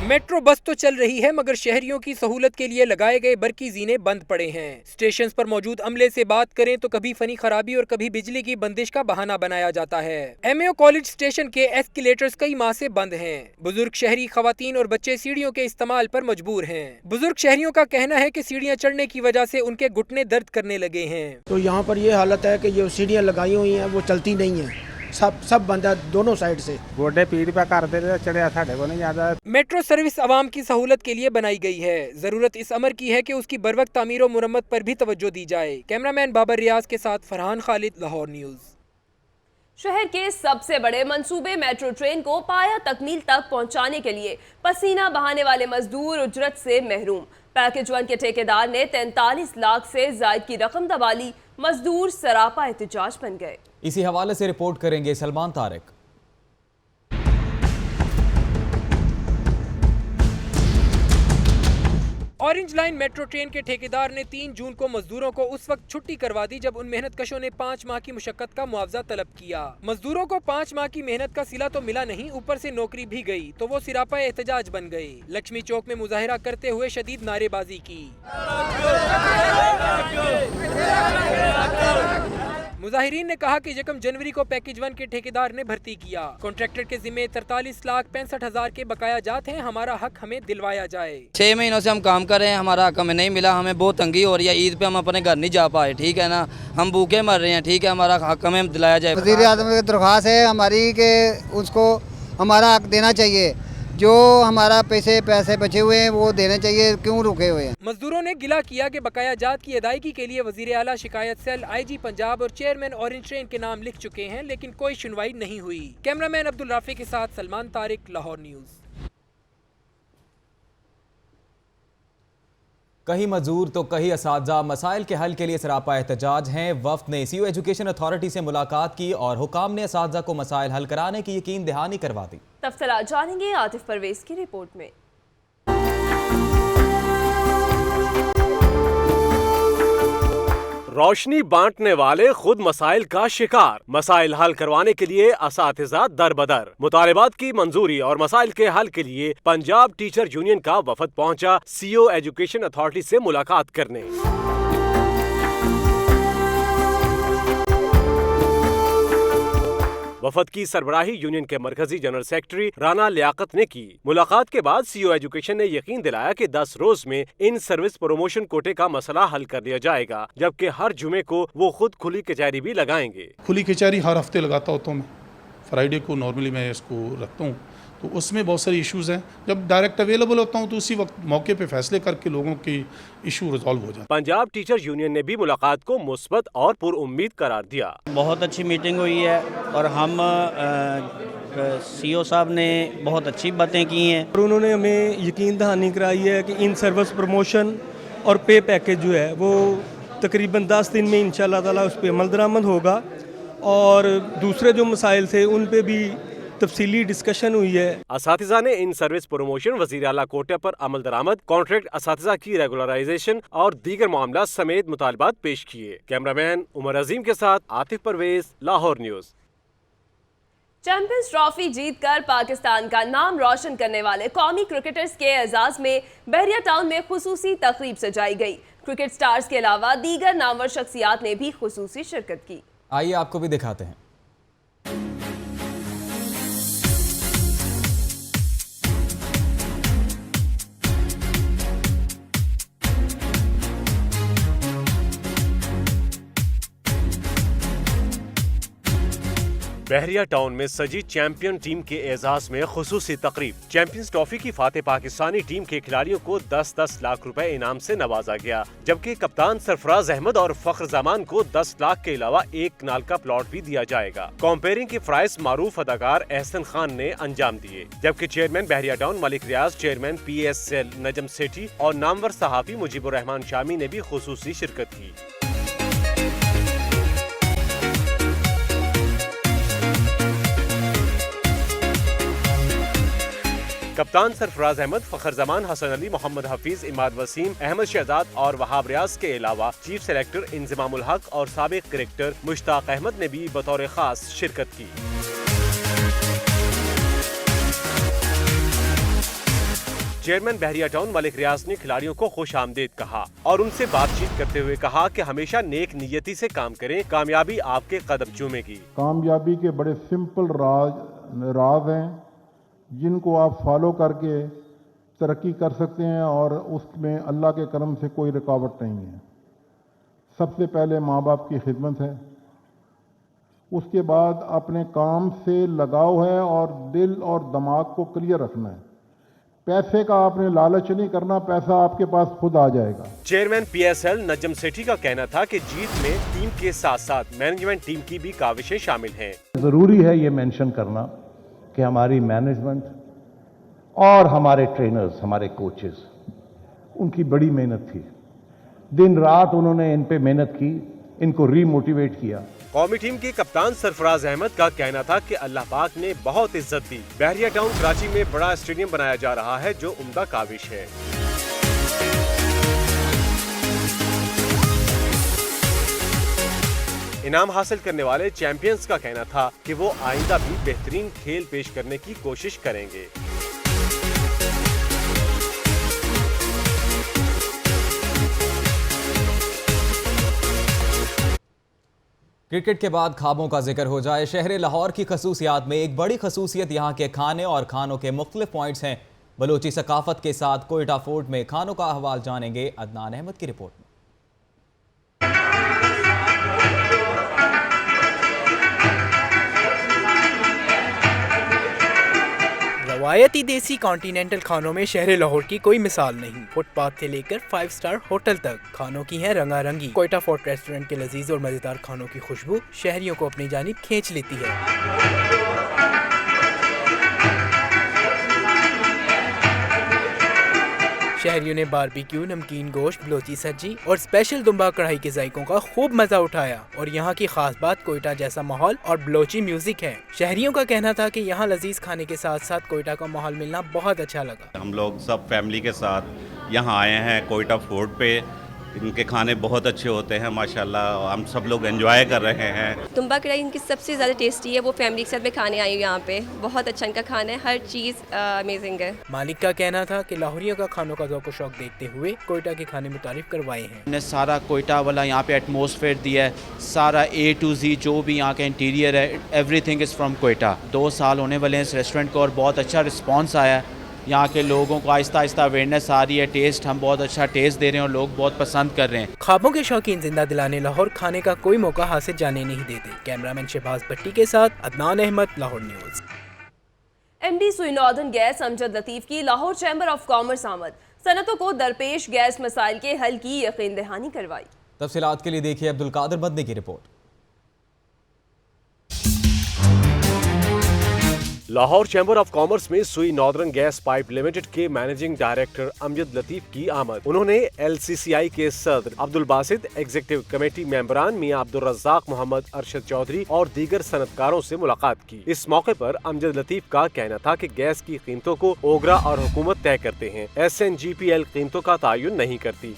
मेट्रो बस तो चल रही है मगर शहरियों की सहूलत के लिए लगाए गए बरकी जीने बंद पड़े हैं। स्टेशन पर मौजूद अमले से बात करें तो कभी फनी खराबी और कभी बिजली की बंदिश का बहाना बनाया जाता है। एमए कॉलेज स्टेशन के एस्केलेटर्स कई माह से बंद हैं। बुजुर्ग, शहरी खवातीन और बच्चे सीढ़ियों के इस्तेमाल पर मजबूर हैं। बुजुर्ग शहरियों का कहना है कि सीढ़ियां चढ़ने की वजह से उनके घुटने दर्द करने लगे हैं। तो यहाँ पर ये हालत है कि ये सीढ़ियाँ लगाई हुई हैं वो चलती नहीं है, सब बंद है दोनों साइड से। गोडे पीठ पे करते चढ़िया साढ़े को नहीं ज्यादा। मेट्रो सर्विस आवाम की सहूलत के लिए बनाई गई है। जरूरत इस अमर की है कि उसकी बरवक्त तामीर और मुरम्मत पर भी तवज्जो दी जाए। कैमरामैन बाबर रियाज के साथ फरहान खालिद, लाहौर न्यूज। शहर के सबसे बड़े मंसूबे मेट्रो ट्रेन को पाया तकमील तक पहुंचाने के लिए पसीना बहाने वाले मजदूर उजरत से महरूम। पैकेज 1 के ठेकेदार ने 43 लाख से जायद की रकम दबा ली। मजदूर सरापा एहतजाज बन गए। इसी हवाले से रिपोर्ट करेंगे Salman Tariq. Orange line metro train के ठेकेदार ने 3 जून को मजदूरों को उस वक्त छुट्टी करवा दी जब उन मेहनतकशों ने 5 माह की मुशक्कत का मुआवजा तलब किया। मजदूरों को 5 माह की मेहनत का सिला तो मिला नहीं, ऊपर से नौकरी भी गई, तो वो सिरापा एहतजाज बन गए। लक्ष्मी चौक में मुजाहिरा करते हुए शदीद नारेबाजी की। मुजाहिरीन ने कहा कि 1 जनवरी को पैकेज 1 के ठेकेदार ने भर्ती किया। कॉन्ट्रैक्टर के जिम्मे 43,65,000 के बकाया जात हैं। हमारा हक हमें दिलवाया जाए। 6 महीनों से हम काम कर रहे हैं, हमारा हक हमें नहीं मिला। हमें बहुत तंगी हो रही है। ईद पे हम अपने घर नहीं जा पाए, ठीक है ना, हम भूखे मर रहे हैं, ठीक है, हमारा हक हमें दिलाया जाए। वज़ीर आज़म की दरख्वास्त है हमारी कि उसको हमारा हक देना चाहिए। जो हमारा पैसे बचे हुए हैं वो देने चाहिए, क्यों रुके हुए हैं। मजदूरों ने गिला किया कि बकाया जात की अदायगी के लिए वजीर आला शिकायत सेल, IG पंजाब और चेयरमैन ऑरेंज ट्रेन के नाम लिख चुके हैं, लेकिन कोई सुनवाई नहीं हुई। कैमरामैन अब्दुल राफी के साथ सलमान तारिक, लाहौर न्यूज। कहीं मजदूर तो कहीं असातिज़ा मसाइल के हल के लिए सरापा एहतजाज हैं। वफ्द ने CU एजुकेशन अथॉरिटी से मुलाकात की और हुकाम ने असातिज़ा को मसाइल हल कराने की यकीन दहानी करवा दी। तफसीलात जानेंगे आतिफ परवेज की रिपोर्ट में। रोशनी बांटने वाले खुद मसाइल का शिकार। मसाइल हल करवाने के लिए असातिज़ा दर बदर। मुतालिबात की मंजूरी और मसाइल के हल के लिए पंजाब टीचर यूनियन का वफद पहुंचा CU एजुकेशन अथॉरिटी से मुलाकात करने। वफद की सरबराही यूनियन के मरकजी जनरल सेक्रेटरी राना लियाकत ने की। मुलाकात के बाद CU एजुकेशन ने यकीन दिलाया कि 10 रोज में इन सर्विस प्रमोशन कोटे का मसला हल कर लिया जाएगा, जबकि हर जुमे को वो खुद खुली कचहरी भी लगाएंगे। खुली कचहरी हर हफ्ते लगाता होता हूँ मैं, फ्राइडे को नॉर्मली मैं इसको रखता हूँ, तो उसमें बहुत सारे इश्यूज़ हैं। जब डायरेक्ट अवेलेबल होता हूँ तो उसी वक्त मौके पे फैसले करके लोगों की इशू रिजॉल्व हो जाता है। पंजाब टीचर यूनियन ने भी मुलाकात को मुस्बत और पुरउम्मीद करार दिया। बहुत अच्छी मीटिंग हुई है और हम CO साहब ने बहुत अच्छी बातें की हैं और उन्होंने हमें यकीन दहानी कराई है कि इन सर्विस प्रमोशन और पे पैकेज जो है वो तकरीबन 10 दिन में इंशाल्लाह ताला उस पर अमल दरामद होगा और दूसरे जो मसाइल थे उन पे भी तफसीली डिस्कशन हुई है। असातिज़ा ने इन सर्विस प्रमोशन, वज़ीर आला कोटे पर अमल दरामद, कॉन्ट्रैक्ट असातिज़ा की रेगुलराइजेशन और दीगर मामला समेत मुतालबात पेश किए। कैमरामैन उमर अजीम के साथ Atif Parvez, Lahore news. Champions trophy जीतकर पाकिस्तान का नाम रोशन करने वाले कौमी क्रिकेटर्स के एजाज में बहरिया टाउन में खुसूसी तकरीब सजाई गई। क्रिकेट स्टार्स के अलावा दीगर नामवर शख्सियात ने भी खुसूसी शिरकत की। आइए आपको भी दिखाते हैं। बहरिया टाउन में सजी चैंपियन टीम के एजाज में खुसूसी तकरीब। चैंपियंस ट्रॉफी की फातेह पाकिस्तानी टीम के खिलाड़ियों को 10-10 लाख रुपए इनाम से नवाजा गया, जबकि कप्तान सरफराज अहमद और फख्र जमान को 10 लाख के अलावा 1 कनाल का प्लॉट भी दिया जाएगा। कॉम्पेयरिंग के प्राइस मारूफ अदाकार एहसन खान ने अंजाम दिए, जबकि चेयरमैन बहरिया टाउन मलिक रियाज, चेयरमैन PSL नजम सेठी और नामवर सहाफी मुजीबुर रहमान शामी ने भी खुसूसी शिरकत की। कप्तान सरफराज अहमद, फखर जमान, हसन अली, मोहम्मद हफीज, इमाद वसीम, अहमद शहजाद और वहाब रियाज के अलावा चीफ सेलेक्टर इंजमामुल हक और साबिक क्रिकेटर मुश्ताक अहमद ने भी बतौर खास शिरकत की। चेयरमैन बहरिया टाउन मलिक रियाज ने खिलाड़ियों को खुश आमदीद कहा और उनसे बातचीत करते हुए कहा कि हमेशा नेक नियति से काम करें, कामयाबी आपके कदम चूमेगी। कामयाबी के बड़े सिंपल राज हैं जिनको आप फॉलो करके तरक्की कर सकते हैं और उसमें अल्लाह के करम से कोई रुकावट नहीं है। सबसे पहले माँ बाप की खिदमत है, उसके बाद अपने काम से लगाव है और दिल और दिमाग को क्लियर रखना है। पैसे का आपने लालच नहीं करना, पैसा आपके पास खुद आ जाएगा। चेयरमैन PSL नजम सेठी का कहना था कि जीत में टीम के साथ साथ मैनेजमेंट टीम की भी काविशें शामिल हैं। जरूरी है ये मेंशन करना कि हमारी मैनेजमेंट और हमारे ट्रेनर्स, हमारे कोचेस, उनकी बड़ी मेहनत थी। दिन रात उन्होंने इन पे मेहनत की, इनको रीमोटिवेट किया। कौमी टीम के कप्तान सरफराज अहमद का कहना था कि अल्लाह पाक ने बहुत इज्जत दी। बहरिया टाउन कराची में बड़ा स्टेडियम बनाया जा रहा है जो उम्दा काविश है। इनाम हासिल करने वाले चैंपियंस का कहना था कि वो आइंदा भी बेहतरीन खेल पेश करने की कोशिश करेंगे। क्रिकेट के बाद ख्वाबों का जिक्र हो जाए। शहर लाहौर की खसूसियात में एक बड़ी खसूसियत यहाँ के खाने और खानों के मुख्तलिफ पॉइंट्स हैं। बलोची सकाफत के साथ कोयटा फोर्ट में खानों का अहवाल जानेंगे अदनान अहमद की रिपोर्ट में। रवायती देसी कॉन्टिनेंटल खानों में शहर लाहौर की कोई मिसाल नहीं। फुटपाथ से लेकर 5 स्टार होटल तक खानों की है रंगारंगी। कोयटा फोर्ट रेस्टोरेंट के लजीज और मजेदार खानों की खुशबू शहरियों को अपनी जानिब खींच लेती है। शहरियों ने बारबेक्यू, नमकीन गोश्त, बलोची सब्जी और स्पेशल दुम्बा कढ़ाई के जायकों का खूब मजा उठाया। और यहाँ की खास बात कोयटा जैसा माहौल और बलोची म्यूजिक है। शहरियों का कहना था कि यहाँ लजीज खाने के साथ साथ कोयटा का माहौल मिलना बहुत अच्छा लगा। हम लोग सब फैमिली के साथ यहाँ आए हैं कोयटा फोर्ट पे। इनके खाने बहुत अच्छे होते हैं माशाल्लाह, हम सब लोग एंजॉय कर रहे हैं। दुम्बा कढ़ाई इनकी सबसे ज़्यादा टेस्टी है। वो फैमिली के साथ मैं खाने आई हूँ यहाँ पे, बहुत अच्छा इनका खाना है, हर चीज़ अमेजिंग है। मालिक का कहना था कि लाहौरियों का खानों का ज़ौक़ व शौक़ देखते हुए कोयटा के खाने मुतारिफ करवाए हैं। हमने सारा कोयटा वाला यहाँ पे एटमॉस्फेयर दिया है, सारा A to Z जो भी यहाँ का इंटीरियर है, एवरीथिंग इज़ फ्रॉम कोयटा। 2 साल होने वाले हैं इस रेस्टोरेंट को और बहुत अच्छा रिस्पॉन्स आया है। यहाँ के लोगों को आहिस्ता आहिस्ता अवेयरनेस आ रही है, टेस्ट हम बहुत अच्छा टेस्ट दे रहे हैं और लोग बहुत पसंद कर रहे हैं। ख्वाबों के शौकीन जिंदा दिलाने लाहौर खाने का कोई मौका हासिल जाने नहीं देते। कैमरामैन शहबाज भट्टी के साथ अदनान अहमद, लाहौर न्यूज़। MD सुई नॉर्दर्न गैस अमजद लतीफ़ की लाहौर चैम्बर ऑफ कॉमर्स आमद, सनतों को दरपेश गैस मसाइल के हल की यकीन दहानी करवाई। तफसीलात के लिए देखिए अब्दुल कादिर मदनी की report. Lahore chamber of commerce में सुई नॉर्दर्न गैस पाइप लिमिटेड के मैनेजिंग डायरेक्टर अमजद लतीफ की आमद। उन्होंने LCCI के सदर अब्दुल बासित, एग्जीक्यूटिव कमेटी मेंबरान मियां अब्दुल रज़्ज़ाक, मोहम्मद अरशद चौधरी और दीगर सनतकारों से मुलाकात की। इस मौके पर अमजद लतीफ का कहना था कि गैस की कीमतों को ओगरा और हुकूमत तय करते हैं, SNGPL कीमतों का तयन नहीं करती।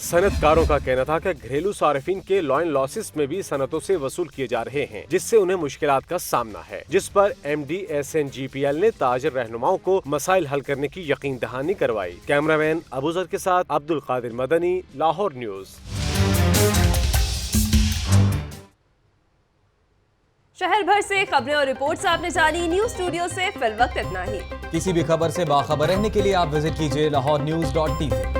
सनतकारों का कहना था कि घरेलू सार्फिन के लॉइन लॉसेस में भी सनतों से वसूल किए जा रहे हैं, जिससे उन्हें मुश्किलात का सामना है, जिस पर MD SNGPL ने ताजर रहनुमाओं को मसाइल हल करने की यकीन दहानी करवाई। कैमरामैन अबूजर के साथ अब्दुल कादिर मदनी, लाहौर न्यूज़। शहर भर से खबरें और रिपोर्ट्स आपने जानी। न्यूज़ स्टूडियो से फिलवक्त इतना ही। किसी भी खबर से बाखबर रहने के लिए आप विजिट कीजिए LahoreNews.tv।